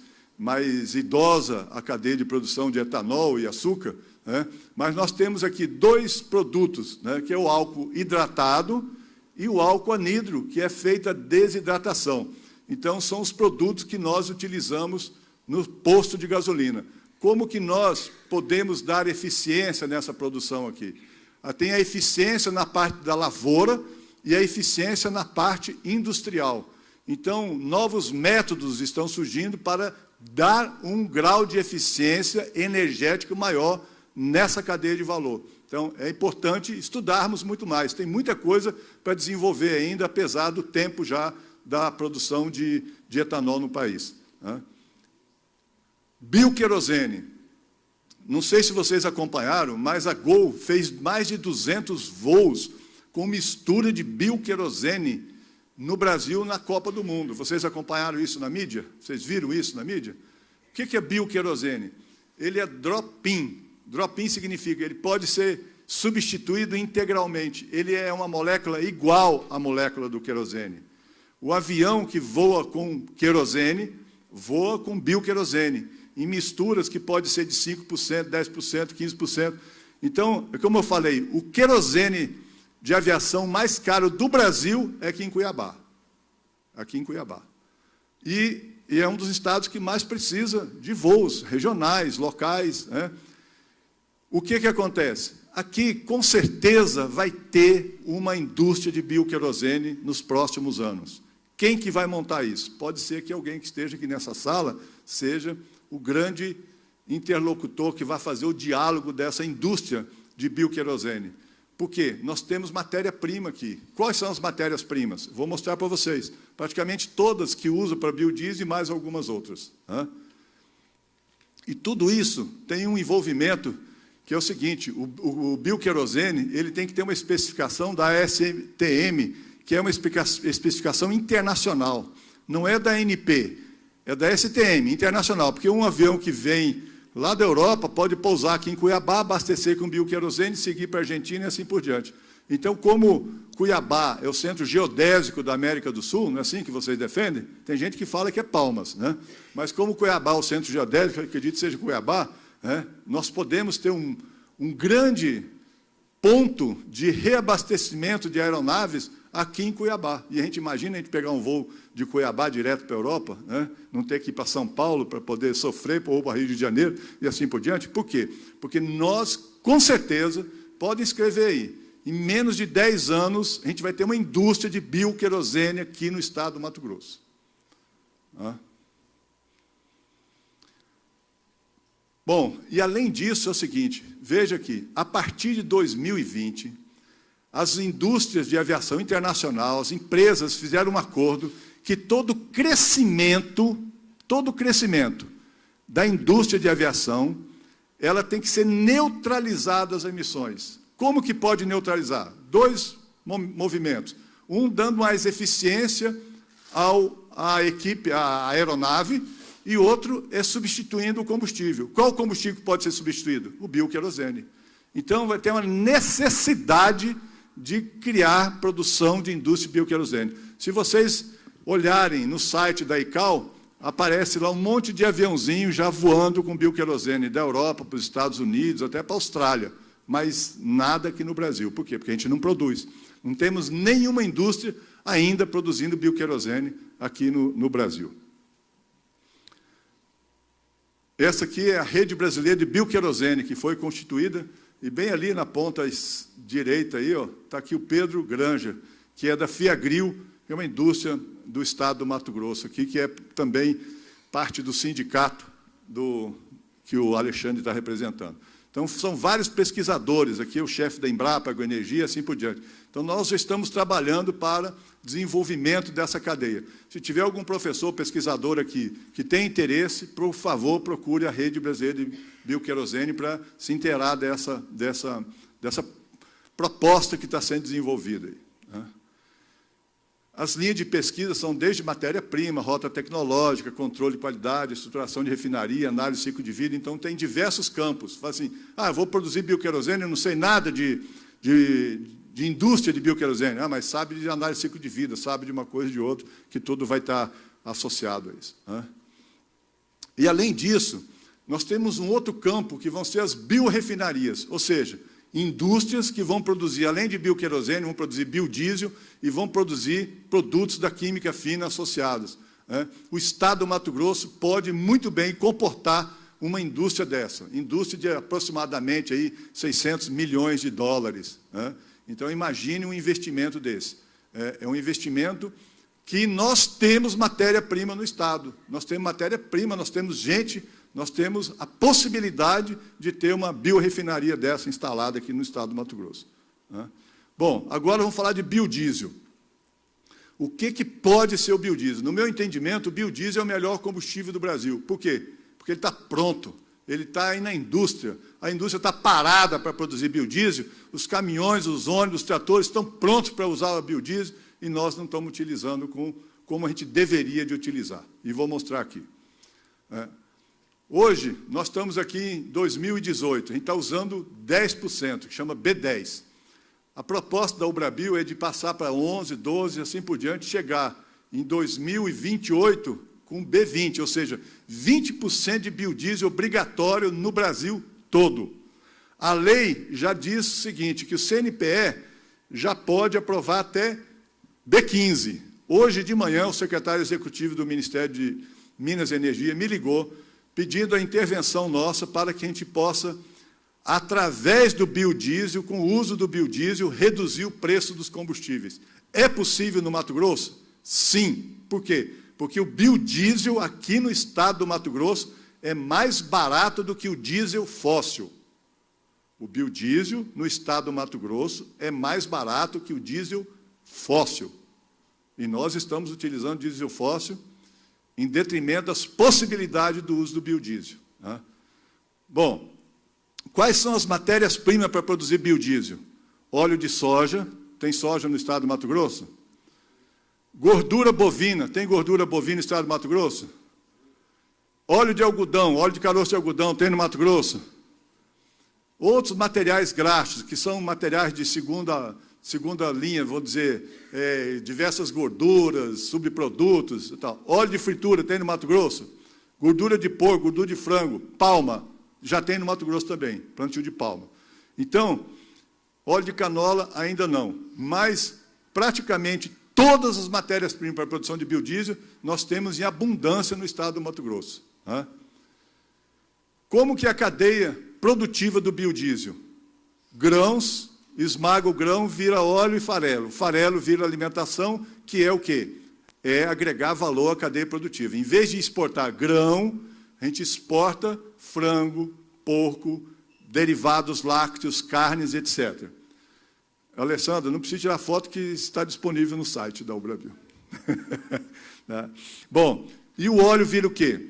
idosa, a cadeia de produção de etanol e açúcar, né? Mas nós temos aqui dois produtos, né, que é o álcool hidratado e o álcool anidro, que é feita a desidratação. Então, são os produtos que nós utilizamos no posto de gasolina. Como que nós podemos dar eficiência nessa produção aqui? Tem a eficiência na parte da lavoura e a eficiência na parte industrial. Então, novos métodos estão surgindo para dar um grau de eficiência energética maior nessa cadeia de valor. Então, é importante estudarmos muito mais. Tem muita coisa para desenvolver ainda, apesar do tempo já da produção de etanol no país. Né? Bioquerosene. Não sei se vocês acompanharam, mas a Gol fez mais de 200 voos com mistura de bioquerosene no Brasil na Copa do Mundo. Vocês acompanharam isso na mídia? Vocês viram isso na mídia? O que é bioquerosene? Ele é drop-in. Drop-in significa que ele pode ser substituído integralmente. Ele é uma molécula igual à molécula do querosene. O avião que voa com querosene, voa com bioquerosene, em misturas que pode ser de 5%, 10%, 15%. Então, como eu falei, o querosene de aviação mais caro do Brasil é aqui em Cuiabá. Aqui em Cuiabá. E é um dos estados que mais precisa de voos regionais, locais, né? O que acontece? Aqui, com certeza, vai ter uma indústria de bioquerosene nos próximos anos. Quem que vai montar isso? Pode ser que alguém que esteja aqui nessa sala seja o grande interlocutor que vai fazer o diálogo dessa indústria de bioquerosene. Por quê? Nós temos matéria-prima aqui. Quais são as matérias-primas? Vou mostrar para vocês. Praticamente todas que usam para biodiesel e mais algumas outras. E tudo isso tem um envolvimento que é o seguinte, o bioquerosene ele tem que ter uma especificação da STM, que é uma especificação internacional. Não é da ANP, é da STM, internacional, porque um avião que vem lá da Europa pode pousar aqui em Cuiabá, abastecer com bioquerosene, seguir para a Argentina e assim por diante. Então, como Cuiabá é o centro geodésico da América do Sul, não é assim que vocês defendem? Tem gente que fala que é Palmas, né? Mas como Cuiabá é o centro geodésico, eu acredito que seja Cuiabá, nós podemos ter um grande ponto de reabastecimento de aeronaves aqui em Cuiabá. E a gente imagina a gente pegar um voo de Cuiabá direto para a Europa, não ter que ir para São Paulo para poder sofrer, ou para Rio de Janeiro e assim por diante. Por quê? Porque nós, com certeza, podem escrever aí, em menos de 10 anos, a gente vai ter uma indústria de bioquerosene aqui no estado do Mato Grosso. Bom, e além disso é o seguinte, veja aqui, a partir de 2020, as indústrias de aviação internacional, as empresas fizeram um acordo que todo crescimento da indústria de aviação, ela tem que ser neutralizada as emissões. Como que pode neutralizar? Dois movimentos. Um, dando mais eficiência à equipe, à aeronave, e outro é substituindo o combustível. Qual combustível pode ser substituído? O bioquerosene. Então, vai ter uma necessidade de criar produção de indústria de bioquerosene. Se vocês olharem no site da ICAO, aparece lá um monte de aviãozinho já voando com bioquerosene, da Europa para os Estados Unidos, até para a Austrália, mas nada aqui no Brasil. Por quê? Porque a gente não produz. Não temos nenhuma indústria ainda produzindo bioquerosene aqui no Brasil. Essa aqui é a Rede Brasileira de Bioquerosene, que foi constituída, e bem ali na ponta direita está aqui o Pedro Granja, que é da Fiagril, que é uma indústria do estado do Mato Grosso, aqui, que é também parte do sindicato que o Alexandre está representando. Então, são vários pesquisadores, aqui é o chefe da Embrapa, Agroenergia, assim por diante. Então, nós já estamos trabalhando para desenvolvimento dessa cadeia. Se tiver algum professor, pesquisador aqui, que tem interesse, por favor, procure a Rede Brasileira de Bioquerosene para se inteirar dessa proposta que está sendo desenvolvida aí. As linhas de pesquisa são desde matéria-prima, rota tecnológica, controle de qualidade, estruturação de refinaria, análise de ciclo de vida. Então, tem diversos campos. Fala assim, eu vou produzir bioquerosene, eu não sei nada de indústria de bioquerosene. Mas sabe de análise de ciclo de vida, sabe de uma coisa e de outra, que tudo vai estar associado a isso. E, além disso, nós temos um outro campo, que vão ser as biorefinarias, ou seja, indústrias que vão produzir, além de bioquerosene, vão produzir biodiesel e vão produzir produtos da química fina associados. O estado do Mato Grosso pode muito bem comportar uma indústria dessa, indústria de aproximadamente aí 600 milhões de dólares. Então, imagine um investimento desse. É um investimento que nós temos matéria-prima no estado. Nós temos matéria-prima, nós temos gente, nós temos a possibilidade de ter uma biorefinaria dessa instalada aqui no estado do Mato Grosso. Bom, agora vamos falar de biodiesel. O que pode ser o biodiesel? No meu entendimento, o biodiesel é o melhor combustível do Brasil. Por quê? Porque ele está pronto, ele está aí na indústria, a indústria está parada para produzir biodiesel, os caminhões, os ônibus, os tratores estão prontos para usar o biodiesel, e nós não estamos utilizando como a gente deveria de utilizar. E vou mostrar aqui. Hoje, nós estamos aqui em 2018, a gente está usando 10%, que chama B10. A proposta da Ubrabil é de passar para 11, 12, assim por diante, chegar em 2028 com B20, ou seja, 20% de biodiesel obrigatório no Brasil todo. A lei já diz o seguinte, que o CNPE já pode aprovar até B15. Hoje de manhã, o secretário executivo do Ministério de Minas e Energia me ligou, pedindo a intervenção nossa para que a gente possa, através do biodiesel, com o uso do biodiesel, reduzir o preço dos combustíveis. É possível no Mato Grosso? Sim. Por quê? Porque o biodiesel aqui no estado do Mato Grosso é mais barato do que o diesel fóssil. O biodiesel no estado do Mato Grosso é mais barato que o diesel fóssil. E nós estamos utilizando diesel fóssil em detrimento das possibilidades do uso do biodiesel. Bom, quais são as matérias-primas para produzir biodiesel? Óleo de soja, tem soja no estado do Mato Grosso? Gordura bovina, tem gordura bovina no estado do Mato Grosso? Óleo de algodão, óleo de caroço de algodão, tem no Mato Grosso? Outros materiais graxos, que são materiais de segunda linha, vou dizer, diversas gorduras, subprodutos e tal. Óleo de fritura, tem no Mato Grosso? Gordura de porco, gordura de frango, palma, já tem no Mato Grosso também, plantio de palma. Então, óleo de canola ainda não, mas praticamente todas as matérias-primas para a produção de biodiesel nós temos em abundância no estado do Mato Grosso. Como que é a cadeia produtiva do biodiesel? Grãos, esmaga o grão, vira óleo e farelo. O farelo vira alimentação, que é o quê? É agregar valor à cadeia produtiva. Em vez de exportar grão, a gente exporta frango, porco, derivados lácteos, carnes, etc. Alessandro, não precisa tirar foto que está disponível no site da Ubrabil. Bom, e o óleo vira o quê?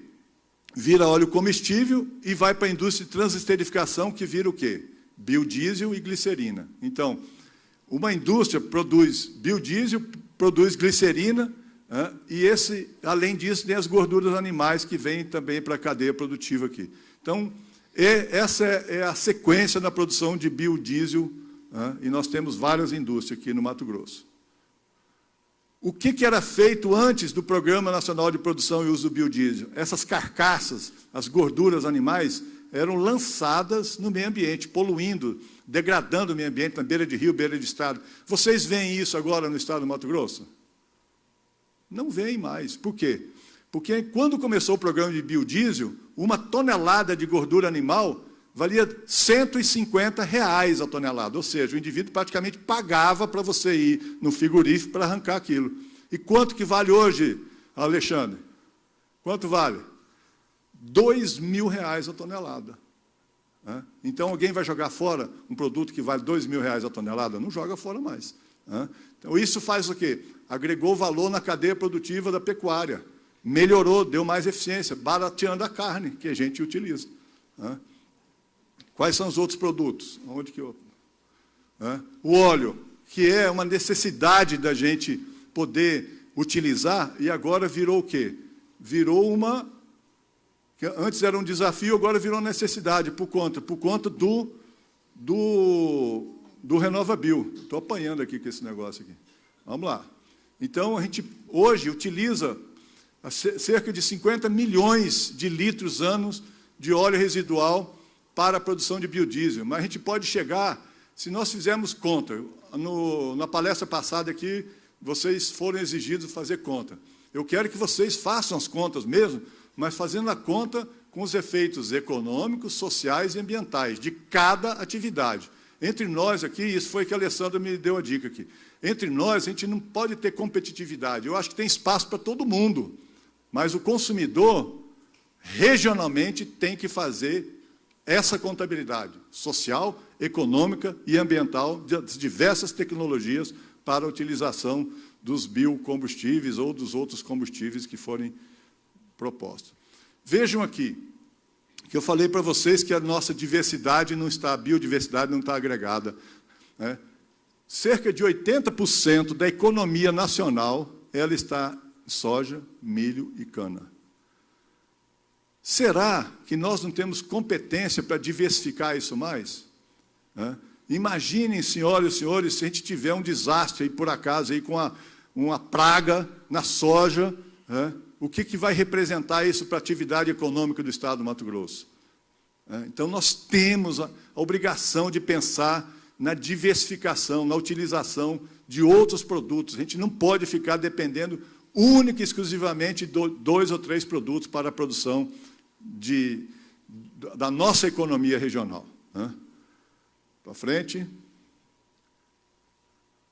Vira óleo comestível e vai para a indústria de transesterificação, que vira o quê? Biodiesel e glicerina. Então, uma indústria produz biodiesel, produz glicerina, e além disso, tem as gorduras animais que vêm também para a cadeia produtiva aqui. Então, essa é a sequência da produção de biodiesel, e nós temos várias indústrias aqui no Mato Grosso. O que era feito antes do Programa Nacional de Produção e Uso do Biodiesel? Essas carcaças, as gorduras animais, eram lançadas no meio ambiente, poluindo, degradando o meio ambiente, na beira de rio, beira de estrada. Vocês veem isso agora no estado do Mato Grosso? Não veem mais. Por quê? Porque quando começou o programa de biodiesel, uma tonelada de gordura animal valia R$150 a tonelada, ou seja, o indivíduo praticamente pagava para você ir no frigorífico para arrancar aquilo. E quanto que vale hoje, Alexandre? Quanto vale? R$2.000 a tonelada. Então, alguém vai jogar fora um produto que vale R$2.000 a tonelada? Não joga fora mais. Então, isso faz o quê? Agregou valor na cadeia produtiva da pecuária. Melhorou, deu mais eficiência, barateando a carne que a gente utiliza. Quais são os outros produtos? Onde que eu... O óleo, que é uma necessidade da gente poder utilizar, e agora virou o quê? Virou uma... que antes era um desafio, agora virou uma necessidade, por conta do RenovaBio. Estou apanhando aqui com esse negócio aqui. Vamos lá. Então, a gente hoje utiliza cerca de 50 milhões de litros anos de óleo residual para a produção de biodiesel. Mas a gente pode chegar, se nós fizermos conta, na palestra passada aqui, vocês foram exigidos a fazer conta. Eu quero que vocês façam as contas mesmo, mas fazendo a conta com os efeitos econômicos, sociais e ambientais de cada atividade. Entre nós aqui, isso foi que a Alessandra me deu a dica aqui, entre nós a gente não pode ter competitividade. Eu acho que tem espaço para todo mundo, mas o consumidor, regionalmente, tem que fazer essa contabilidade social, econômica e ambiental das diversas tecnologias para a utilização dos biocombustíveis ou dos outros combustíveis que forem propostos. Vejam aqui, que eu falei para vocês que a nossa diversidade não está, a biodiversidade não está agregada. cerca de 80% da economia nacional, ela está em soja, milho e cana. Será que nós não temos competência para diversificar isso mais? Imaginem, senhoras e senhores, se a gente tiver um desastre, aí, por acaso, aí, com uma praga na soja, o que vai representar isso para a atividade econômica do Estado do Mato Grosso? Então, nós temos a obrigação de pensar na diversificação, na utilização de outros produtos. A gente não pode ficar dependendo única e exclusivamente de 2 ou 3 produtos para a produção da nossa economia regional. Para frente.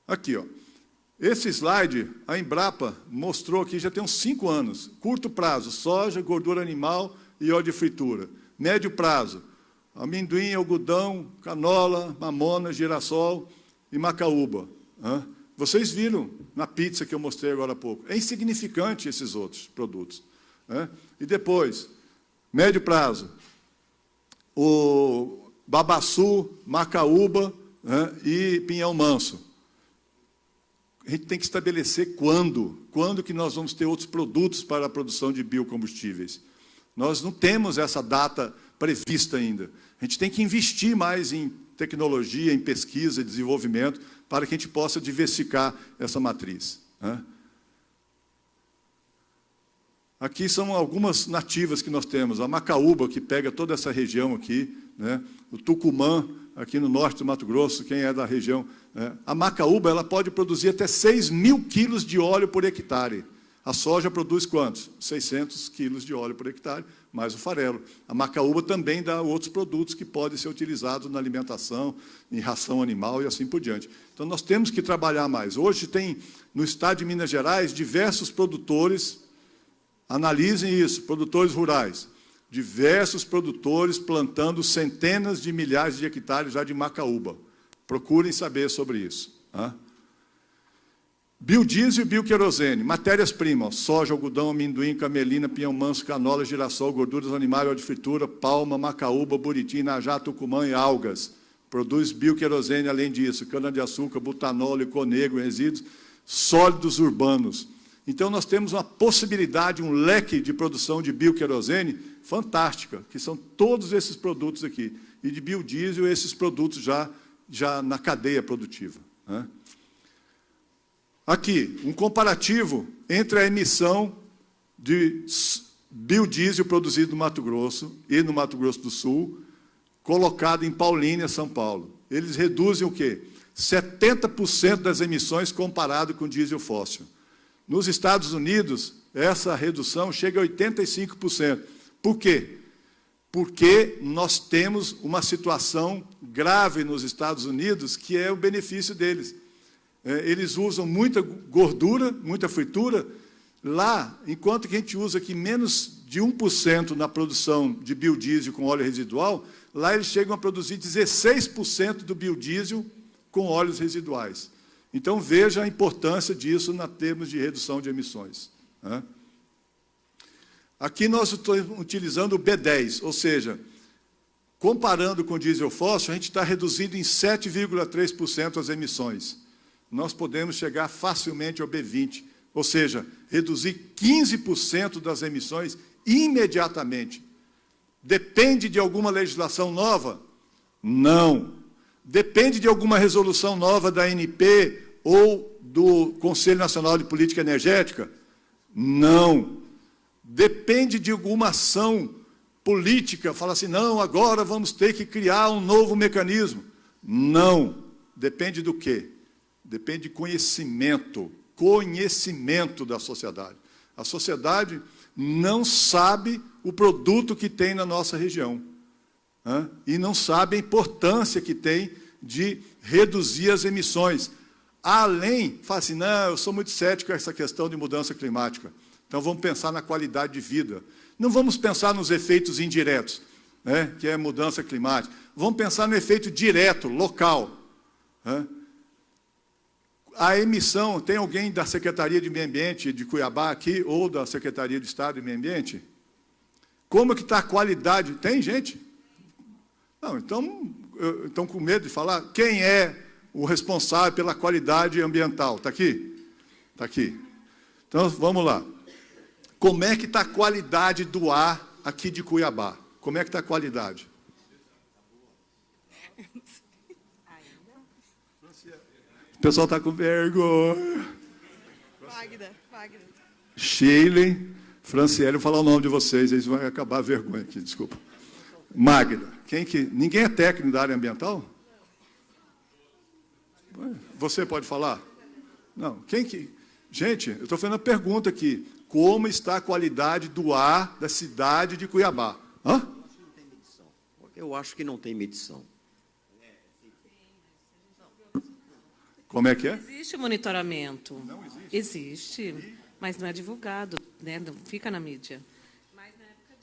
Aqui, ó. Esse slide, a Embrapa mostrou aqui já tem uns 5 anos. Curto prazo, soja, gordura animal e óleo de fritura. Médio prazo, amendoim, algodão, canola, mamona, girassol e macaúba. Vocês viram na pizza que eu mostrei agora há pouco. É insignificante esses outros produtos. E depois, médio prazo, o babaçu, macaúba e pinhão manso. A gente tem que estabelecer quando que nós vamos ter outros produtos para a produção de biocombustíveis. Nós não temos essa data prevista ainda. A gente tem que investir mais em tecnologia, em pesquisa e desenvolvimento, para que a gente possa diversificar essa matriz. Aqui são algumas nativas que nós temos. A macaúba, que pega toda essa região aqui, o tucumã, aqui no norte do Mato Grosso, quem é da região. A macaúba ela pode produzir até 6.000 quilos de óleo por hectare. A soja produz quantos? 600 quilos de óleo por hectare, mais o farelo. A macaúba também dá outros produtos que podem ser utilizados na alimentação, em ração animal e assim por diante. Então, nós temos que trabalhar mais. Hoje tem, no estado de Minas Gerais, diversos produtores, analisem isso, produtores rurais, diversos produtores plantando centenas de milhares de hectares já de macaúba. Procurem saber sobre isso. Biodiesel e bioquerosene, matérias-primas, soja, algodão, amendoim, camelina, pinhão manso, canola, girassol, gorduras animais, óleo de fritura, palma, macaúba, buriti, najá, tucumã e algas. Produz bioquerosene, além disso, cana-de-açúcar, butanol, licor negro, resíduos sólidos urbanos. Então, nós temos uma possibilidade, um leque de produção de bioquerosene fantástica, que são todos esses produtos aqui. E de biodiesel, esses produtos já na cadeia produtiva. Aqui, um comparativo entre a emissão de biodiesel produzido no Mato Grosso e no Mato Grosso do Sul, colocado em Paulínia, São Paulo. Eles reduzem o quê? 70% das emissões comparado com diesel fóssil. Nos Estados Unidos, essa redução chega a 85%. Por quê? Porque nós temos uma situação grave nos Estados Unidos, que é o benefício deles. Eles usam muita gordura, muita fritura. Lá, enquanto que a gente usa aqui menos de 1% na produção de biodiesel com óleo residual, lá eles chegam a produzir 16% do biodiesel com óleos residuais. Então, veja a importância disso em termos de redução de emissões. Aqui nós estamos utilizando o B10, ou seja, comparando com o diesel fóssil, a gente está reduzindo em 7,3% as emissões. Nós podemos chegar facilmente ao B20, ou seja, reduzir 15% das emissões imediatamente. Depende de alguma legislação nova? Não. Depende de alguma resolução nova da ANP ou do Conselho Nacional de Política Energética? Não. Depende de alguma ação política, fala assim, não, agora vamos ter que criar um novo mecanismo. Não. Depende do quê? Depende de conhecimento da sociedade. A sociedade não sabe o produto que tem na nossa região. E não sabe a importância que tem de reduzir as emissões. Além, fala assim, não, eu sou muito cético com essa questão de mudança climática. Então, vamos pensar na qualidade de vida. Não vamos pensar nos efeitos indiretos, que é mudança climática. Vamos pensar no efeito direto, local. A emissão, tem alguém da Secretaria de Meio Ambiente de Cuiabá aqui, ou da Secretaria de Estado de Meio Ambiente? Como que está a qualidade? Tem gente? Não, então, estão com medo de falar. Quem é o responsável pela qualidade ambiental. Está aqui? Está aqui. Então, vamos lá. Como é que está a qualidade do ar aqui de Cuiabá? Como é que está a qualidade? O pessoal está com vergonha. Magda. Sheila, Franciele, vou falar o nome de vocês, eles vão acabar a vergonha aqui, desculpa. Magda. Ninguém é técnico da área ambiental? Você pode falar? Não. Gente, eu estou fazendo a pergunta aqui. Como está a qualidade do ar da cidade de Cuiabá? Hã? Eu acho que não tem medição. Como é que é? Existe monitoramento. Não existe? Existe, mas não é divulgado, né? Não fica na mídia. Mas na época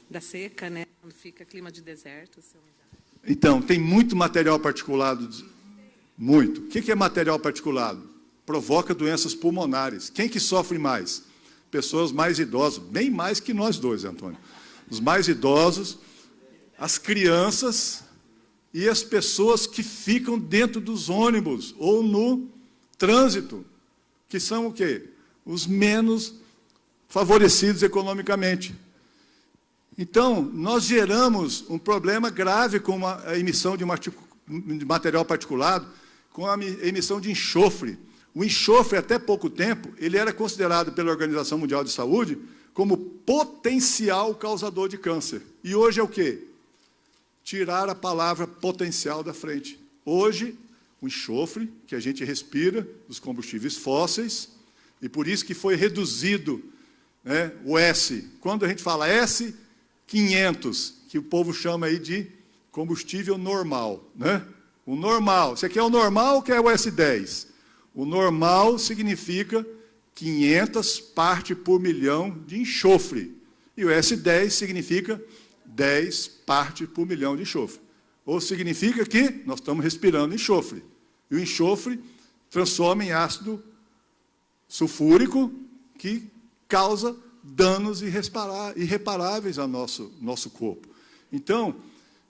da seca, né? Quando fica clima de deserto. Então, tem muito material particulado. Muito. O que é material particulado? Provoca doenças pulmonares. Quem que sofre mais? Pessoas mais idosas, bem mais que nós dois, Antônio. Os mais idosos, as crianças e as pessoas que ficam dentro dos ônibus ou no trânsito, que são o quê? Os menos favorecidos economicamente. Então, nós geramos um problema grave com a emissão de material particulado, com a emissão de enxofre. O enxofre, até pouco tempo, ele era considerado pela Organização Mundial de Saúde como potencial causador de câncer. E hoje é o quê? Tirar a palavra potencial da frente. Hoje, o enxofre, que a gente respira, dos combustíveis fósseis, e por isso que foi reduzido, né, o S. Quando a gente fala S500, que o povo chama aí de combustível normal, né? O normal. Você quer o normal ou quer o S10? O normal significa 500 partes por milhão de enxofre. E o S10 significa 10 partes por milhão de enxofre. Ou significa que nós estamos respirando enxofre. E o enxofre transforma em ácido sulfúrico que causa danos irreparáveis ao nosso corpo. Então,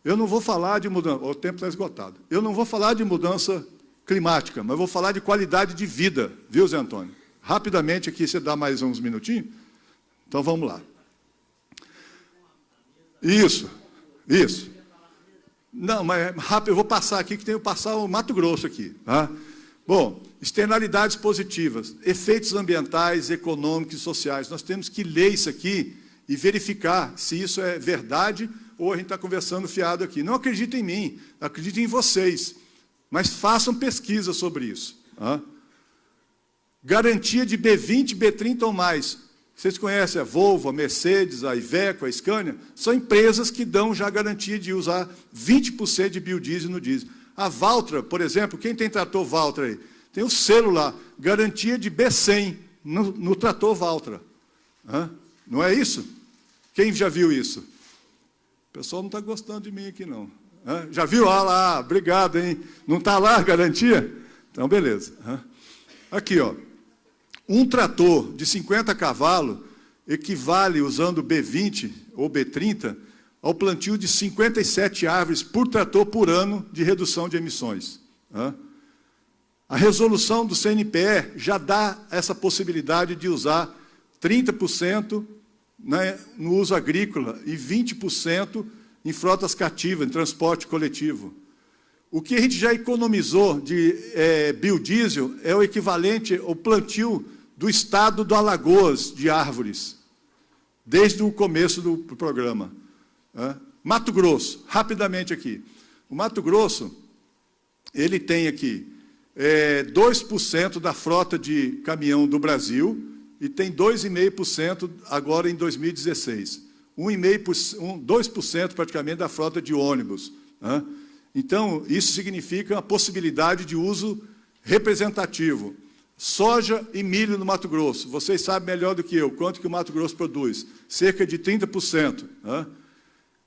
eu não vou falar de mudança... O tempo está esgotado. Eu não vou falar de mudança climática, mas vou falar de qualidade de vida, viu, Zé Antônio? Rapidamente aqui, você dá mais uns minutinhos? Então, vamos lá. Isso. Não, mas rápido, eu vou passar aqui, que tenho que passar o Mato Grosso aqui. Tá? Bom, externalidades positivas, efeitos ambientais, econômicos e sociais. Nós temos que ler isso aqui e verificar se isso é verdade ou a gente está conversando fiado aqui. Não acreditem em mim, acreditem em vocês. Mas façam pesquisa sobre isso. Tá? Garantia de B20, B30 ou mais. Vocês conhecem a Volvo, a Mercedes, a Iveco, a Scania? São empresas que dão já garantia de usar 20% de biodiesel no diesel. A Valtra, por exemplo, quem tem trator Valtra aí? Tem o selo lá, garantia de B100 no trator Valtra. Tá? Não é isso? Quem já viu isso? O pessoal não está gostando de mim aqui, não. Já viu? Ah lá, obrigado, hein? Não está lá a garantia? Então, beleza. Aqui, ó. Um trator de 50 cavalos equivale, usando B20 ou B30, ao plantio de 57 árvores por trator por ano de redução de emissões. A resolução do CNPE já dá essa possibilidade de usar 30%, né, no uso agrícola e 20% em frotas cativas, em transporte coletivo. O que a gente já economizou de biodiesel é o equivalente ao plantio do estado do Alagoas de árvores, desde o começo do programa. Mato Grosso, rapidamente aqui. O Mato Grosso, ele tem aqui 2% da frota de caminhão do Brasil e tem 2,5% agora em 2016. 2% praticamente da frota de ônibus. Então, isso significa a possibilidade de uso representativo. Soja e milho no Mato Grosso. Vocês sabem melhor do que eu quanto que o Mato Grosso produz. Cerca de 30%.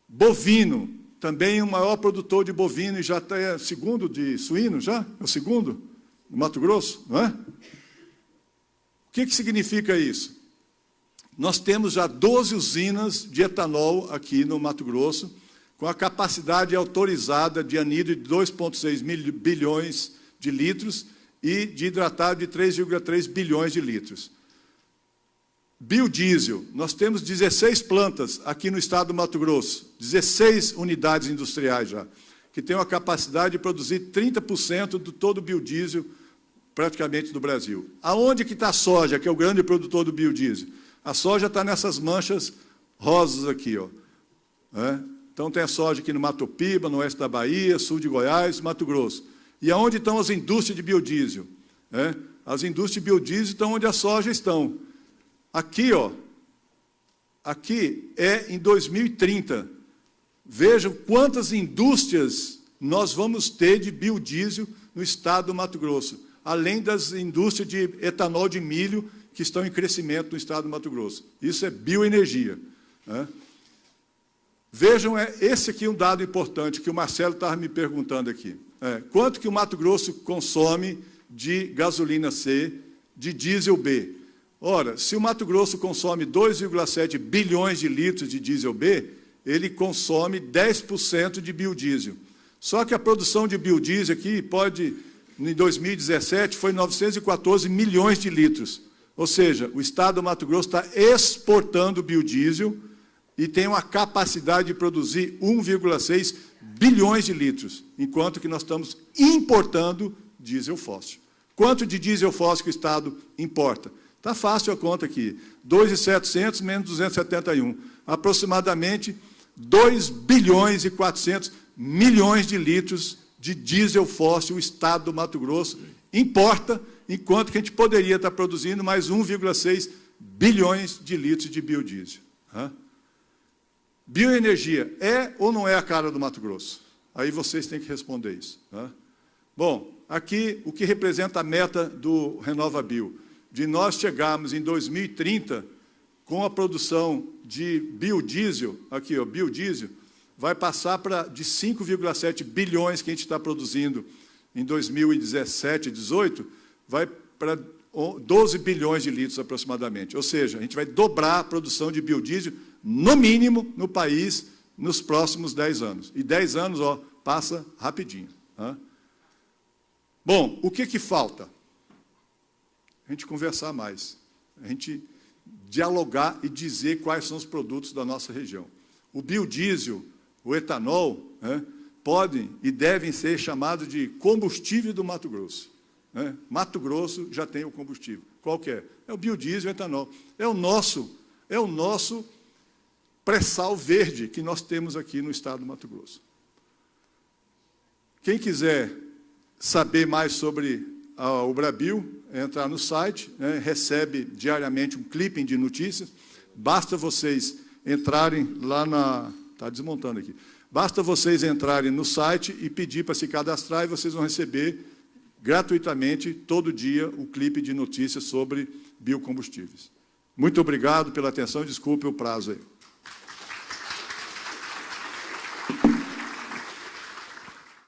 Bovino, também o maior produtor de bovino, e já está segundo de suíno, já? É o segundo no Mato Grosso, não é? O que significa isso? Nós temos já 12 usinas de etanol aqui no Mato Grosso, com a capacidade autorizada de anidro de 2,6 bilhões de litros e de hidratado de 3,3 bilhões de litros. Biodiesel, nós temos 16 plantas aqui no estado do Mato Grosso, 16 unidades industriais já, que têm a capacidade de produzir 30% de todo o biodiesel praticamente do Brasil. Aonde que está a soja, que é o grande produtor do biodiesel? A soja está nessas manchas rosas aqui, ó. Então tem a soja aqui no Mato Piba, no oeste da Bahia, sul de Goiás, Mato Grosso. E aonde estão as indústrias de biodiesel? As indústrias de biodiesel estão onde a soja estão. Aqui, ó, aqui é em 2030. Vejam quantas indústrias nós vamos ter de biodiesel no estado do Mato Grosso, além das indústrias de etanol de milho que estão em crescimento no estado do Mato Grosso. Isso é bioenergia. Vejam, esse aqui é um dado importante que o Marcelo estava me perguntando aqui. Quanto que o Mato Grosso consome de gasolina C, de diesel B? Ora, se o Mato Grosso consome 2,7 bilhões de litros de diesel B, ele consome 10% de biodiesel. Só que a produção de biodiesel aqui em 2017, foi 914 milhões de litros. Ou seja, o estado do Mato Grosso está exportando biodiesel e tem uma capacidade de produzir 1,6 bilhões de litros, enquanto que nós estamos importando diesel fóssil. Quanto de diesel fóssil que o estado importa? Está fácil a conta aqui, 2.700 menos 271, aproximadamente 2 bilhões e 400 milhões de litros de diesel fóssil o estado do Mato Grosso importa, enquanto que a gente poderia estar produzindo mais 1,6 bilhões de litros de biodiesel. Bioenergia é ou não é a cara do Mato Grosso? Aí vocês têm que responder isso. Bom, aqui o que representa a meta do RenovaBio, de nós chegarmos em 2030 com a produção de biodiesel, aqui, ó, biodiesel, vai passar de 5,7 bilhões que a gente está produzindo em 2017, 2018, vai para 12 bilhões de litros aproximadamente. Ou seja, a gente vai dobrar a produção de biodiesel, no mínimo, no país, nos próximos 10 anos. E 10 anos, ó, passa rapidinho. Bom, o que falta? A gente conversar mais, a gente dialogar e dizer quais são os produtos da nossa região. O biodiesel, o etanol, podem e devem ser chamados de combustível do Mato Grosso. Mato Grosso já tem o combustível. Qual que é? É o biodiesel e o etanol. É o nosso pré-sal verde que nós temos aqui no estado do Mato Grosso. Quem quiser saber mais sobre o Brabio, entrar no site, recebe diariamente um clipping de notícias, basta vocês entrarem lá na... Está desmontando aqui. Basta vocês entrarem no site e pedir para se cadastrar e vocês vão receber gratuitamente, todo dia, o clipe de notícias sobre biocombustíveis. Muito obrigado pela atenção, desculpe o prazo aí.